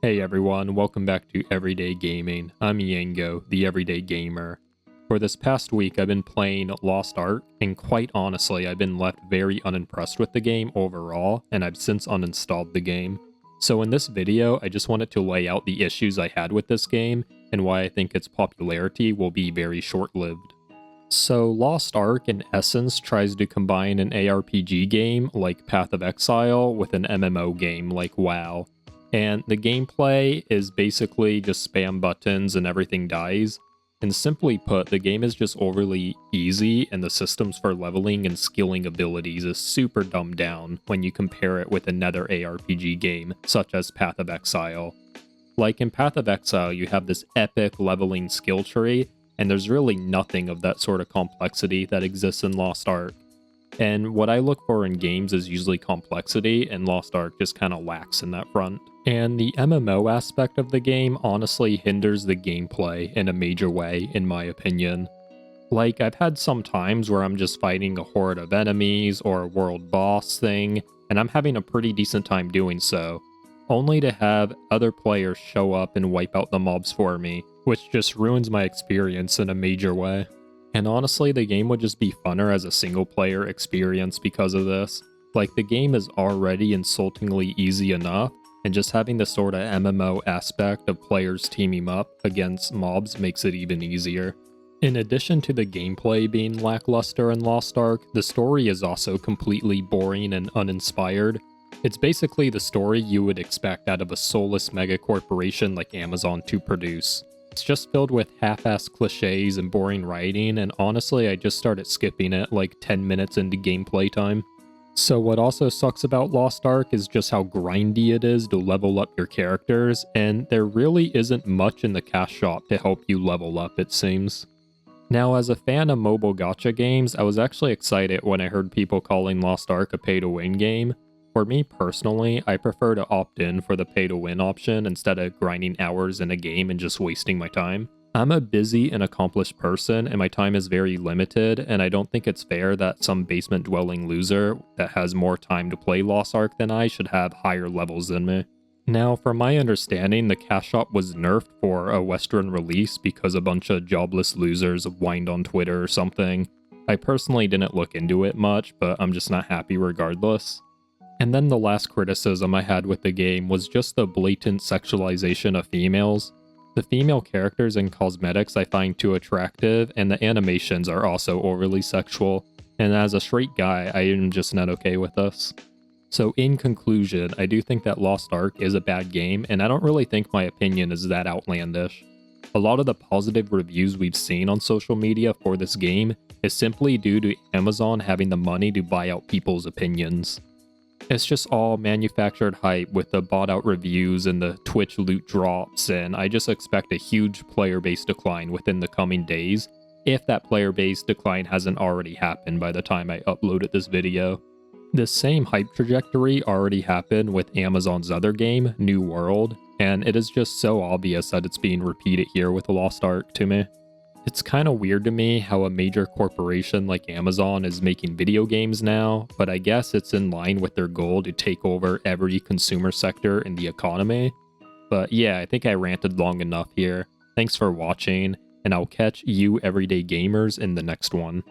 Hey everyone, welcome back to Everyday Gaming. I'm Eango, the Everyday Gamer. For this past week, I've been playing Lost Ark, and quite honestly, I've been left very unimpressed with the game overall, and I've since uninstalled the game. So in this video, I just wanted to lay out the issues I had with this game, and why I think its popularity will be very short-lived. So Lost Ark in essence tries to combine an ARPG game like Path of Exile with an MMO game like WoW. And the gameplay is basically just spam buttons and everything dies. And simply put, the game is just overly easy and the systems for leveling and skilling abilities is super dumbed down when you compare it with another ARPG game, such as Path of Exile. Like in Path of Exile, you have this epic leveling skill tree, and there's really nothing of that sort of complexity that exists in Lost Ark. And what I look for in games is usually complexity, and Lost Ark just kind of lacks in that front. And the MMO aspect of the game honestly hinders the gameplay in a major way, in my opinion. Like, I've had some times where I'm just fighting a horde of enemies or a world boss thing, and I'm having a pretty decent time doing so, only to have other players show up and wipe out the mobs for me, which just ruins my experience in a major way. And honestly, the game would just be funner as a single-player experience because of this. Like, the game is already insultingly easy enough, and just having the sort of MMO aspect of players teaming up against mobs makes it even easier. In addition to the gameplay being lackluster in Lost Ark, the story is also completely boring and uninspired. It's basically the story you would expect out of a soulless megacorporation like Amazon to produce. It's just filled with half-assed cliches and boring writing, and honestly, I just started skipping it like 10 minutes into gameplay time. So what also sucks about Lost Ark is just how grindy it is to level up your characters, and there really isn't much in the cash shop to help you level up, it seems. Now, as a fan of mobile gacha games, I was actually excited when I heard people calling Lost Ark a pay-to-win game. For me personally, I prefer to opt in for the pay-to-win option instead of grinding hours in a game and just wasting my time. I'm a busy and accomplished person, and my time is very limited, and I don't think it's fair that some basement-dwelling loser that has more time to play Lost Ark than I should have higher levels than me. Now, from my understanding, the cash shop was nerfed for a Western release because a bunch of jobless losers whined on Twitter or something. I personally didn't look into it much, but I'm just not happy regardless. And then the last criticism I had with the game was just the blatant sexualization of females. The female characters and cosmetics I find too attractive, and the animations are also overly sexual, and as a straight guy, I am just not okay with this. So in conclusion, I do think that Lost Ark is a bad game, and I don't really think my opinion is that outlandish. A lot of the positive reviews we've seen on social media for this game is simply due to Amazon having the money to buy out people's opinions. It's just all manufactured hype with the bought out reviews and the Twitch loot drops, and I just expect a huge player base decline within the coming days, if that player base decline hasn't already happened by the time I uploaded this video. This same hype trajectory already happened with Amazon's other game, New World, and it is just so obvious that it's being repeated here with Lost Ark to me. It's kind of weird to me how a major corporation like Amazon is making video games now, but I guess it's in line with their goal to take over every consumer sector in the economy. But yeah, I think I ranted long enough here. Thanks for watching, and I'll catch you everyday gamers in the next one.